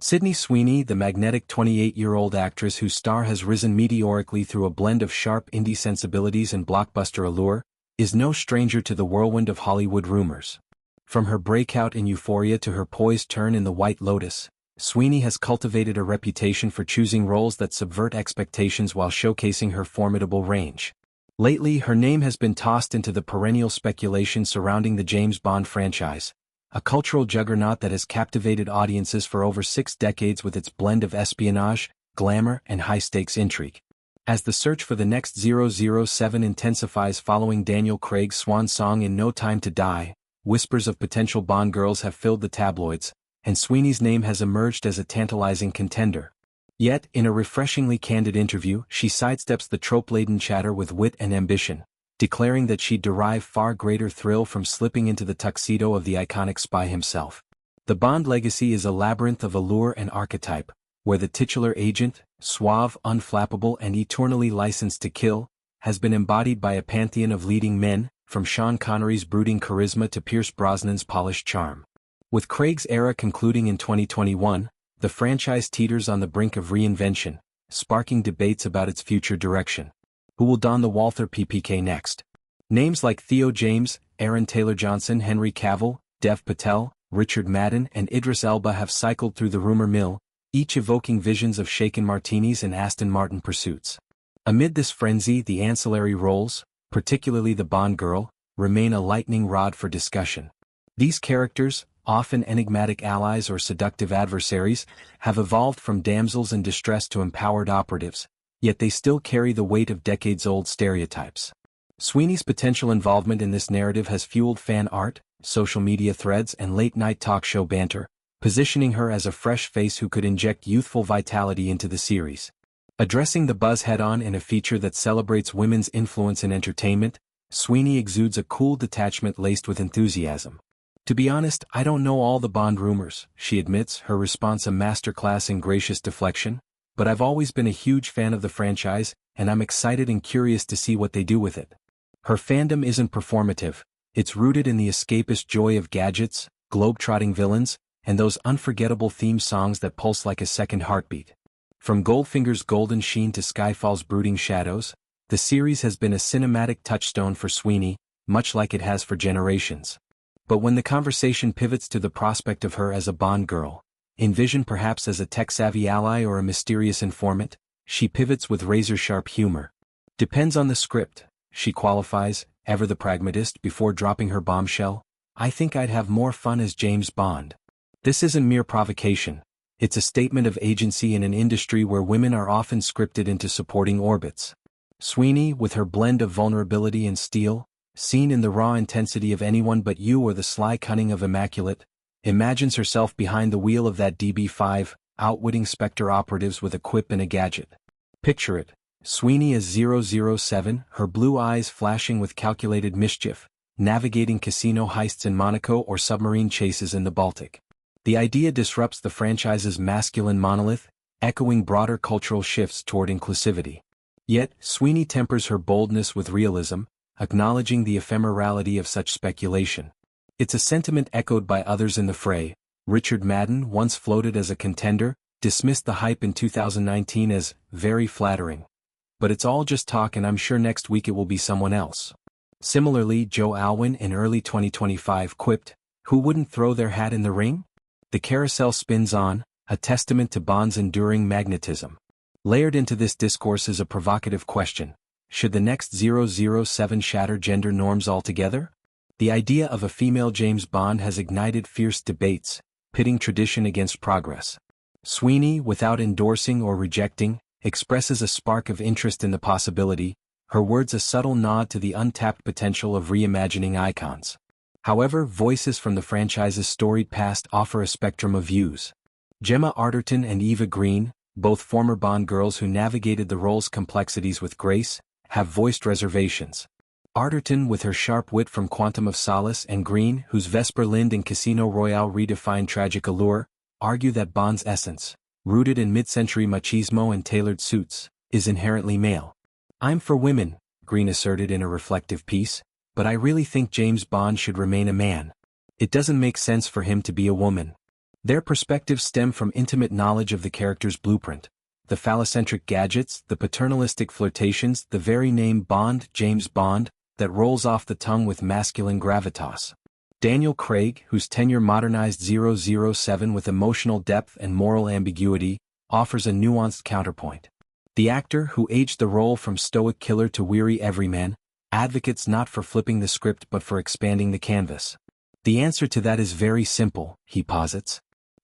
Sydney Sweeney, the magnetic 28-year-old actress whose star has risen meteorically through a blend of sharp indie sensibilities and blockbuster allure, is no stranger to the whirlwind of Hollywood rumors. From her breakout in Euphoria to her poised turn in The White Lotus, Sweeney has cultivated a reputation for choosing roles that subvert expectations while showcasing her formidable range. Lately, her name has been tossed into the perennial speculation surrounding the James Bond franchise, a cultural juggernaut that has captivated audiences for over 6 decades with its blend of espionage, glamour, and high-stakes intrigue. As the search for the next 007 intensifies following Daniel Craig's swan song in No Time to Die, whispers of potential Bond girls have filled the tabloids, and Sweeney's name has emerged as a tantalizing contender. Yet, in a refreshingly candid interview, she sidesteps the trope-laden chatter with wit and ambition, declaring that she'd derive far greater thrill from slipping into the tuxedo of the iconic spy himself. The Bond legacy is a labyrinth of allure and archetype, where the titular agent, suave, unflappable, and eternally licensed to kill, has been embodied by a pantheon of leading men, from Sean Connery's brooding charisma to Pierce Brosnan's polished charm. With Craig's era concluding in 2021, the franchise teeters on the brink of reinvention, sparking debates about its future direction. Who will don the Walther PPK next? Names like Theo James, Aaron Taylor-Johnson, Henry Cavill, Dev Patel, Richard Madden, and Idris Elba have cycled through the rumor mill, each evoking visions of shaken martinis and Aston Martin pursuits. Amid this frenzy, the ancillary roles, particularly the Bond girl, remain a lightning rod for discussion. These characters, often enigmatic allies or seductive adversaries, have evolved from damsels in distress to empowered operatives, yet they still carry the weight of decades-old stereotypes. Sweeney's potential involvement in this narrative has fueled fan art, social media threads, and late-night talk show banter, positioning her as a fresh face who could inject youthful vitality into the series. Addressing the buzz head-on in a feature that celebrates women's influence in entertainment, Sweeney exudes a cool detachment laced with enthusiasm. To be honest, I don't know all the Bond rumors, she admits, her response a masterclass in gracious deflection, but I've always been a huge fan of the franchise, and I'm excited and curious to see what they do with it. Her fandom isn't performative, it's rooted in the escapist joy of gadgets, globe-trotting villains, and those unforgettable theme songs that pulse like a second heartbeat. From Goldfinger's golden sheen to Skyfall's brooding shadows, the series has been a cinematic touchstone for Sweeney, much like it has for generations. But when the conversation pivots to the prospect of her as a Bond girl, envisioned perhaps as a tech-savvy ally or a mysterious informant, she pivots with razor-sharp humor. Depends on the script, she qualifies, ever the pragmatist, before dropping her bombshell. I think I'd have more fun as James Bond. This isn't mere provocation, it's a statement of agency in an industry where women are often scripted into supporting orbits. Sweeney, with her blend of vulnerability and steel, seen in the raw intensity of Anyone But You or the sly cunning of Immaculate, imagines herself behind the wheel of that DB5, outwitting Spectre operatives with a quip and a gadget. Picture it, Sweeney as 007, her blue eyes flashing with calculated mischief, navigating casino heists in Monaco or submarine chases in the Baltic. The idea disrupts the franchise's masculine monolith, echoing broader cultural shifts toward inclusivity. Yet, Sweeney tempers her boldness with realism, acknowledging the ephemerality of such speculation. It's a sentiment echoed by others in the fray. Richard Madden, once floated as a contender, dismissed the hype in 2019 as very flattering. But it's all just talk, and I'm sure next week it will be someone else. Similarly, Joe Alwyn in early 2025 quipped, "Who wouldn't throw their hat in the ring?" The carousel spins on, a testament to Bond's enduring magnetism. Layered into this discourse is a provocative question. Should the next 007 shatter gender norms altogether? The idea of a female James Bond has ignited fierce debates, pitting tradition against progress. Sweeney, without endorsing or rejecting, expresses a spark of interest in the possibility, her words a subtle nod to the untapped potential of reimagining icons. However, voices from the franchise's storied past offer a spectrum of views. Gemma Arterton and Eva Green, both former Bond girls who navigated the role's complexities with grace, have voiced reservations. Arterton, with her sharp wit from Quantum of Solace, and Green, whose Vesper Lynd in Casino Royale redefined tragic allure, argue that Bond's essence, rooted in mid-century machismo and tailored suits, is inherently male. "I'm for women," Green asserted in a reflective piece, "but I really think James Bond should remain a man. It doesn't make sense for him to be a woman." Their perspectives stem from intimate knowledge of the character's blueprint. The phallocentric gadgets, the paternalistic flirtations, the very name Bond, James Bond, that rolls off the tongue with masculine gravitas. Daniel Craig, whose tenure modernized 007 with emotional depth and moral ambiguity, offers a nuanced counterpoint. The actor, who aged the role from stoic killer to weary everyman, advocates not for flipping the script but for expanding the canvas. The answer to that is very simple, he posits.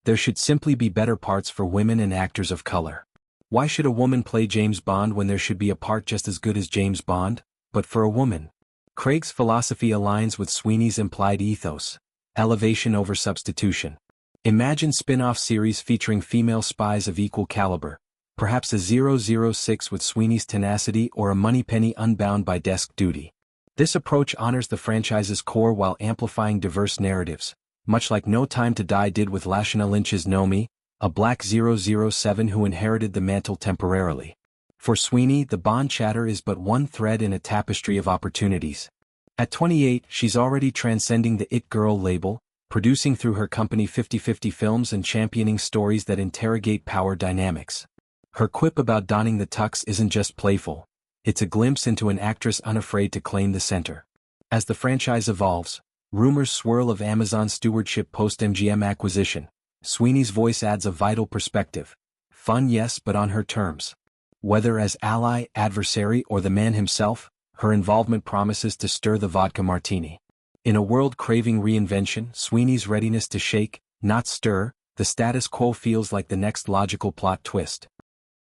There should simply be better parts for women and actors of color. Why should a woman play James Bond when there should be a part just as good as James Bond, but for a woman? Craig's philosophy aligns with Sweeney's implied ethos: elevation over substitution. Imagine spin-off series featuring female spies of equal caliber, perhaps a 006 with Sweeney's tenacity or a Moneypenny unbound by desk duty. This approach honors the franchise's core while amplifying diverse narratives, much like No Time to Die did with Lashana Lynch's Nomi, a black 007 who inherited the mantle temporarily. For Sweeney, the Bond chatter is but one thread in a tapestry of opportunities. At 28, she's already transcending the It Girl label, producing through her company 50/50 Films and championing stories that interrogate power dynamics. Her quip about donning the tux isn't just playful, it's a glimpse into an actress unafraid to claim the center. As the franchise evolves, rumors swirl of Amazon's stewardship post-MGM acquisition. Sweeney's voice adds a vital perspective. Fun, yes, but on her terms. Whether as ally, adversary, or the man himself, her involvement promises to stir the vodka martini. In a world craving reinvention, Sweeney's readiness to shake, not stir, the status quo feels like the next logical plot twist.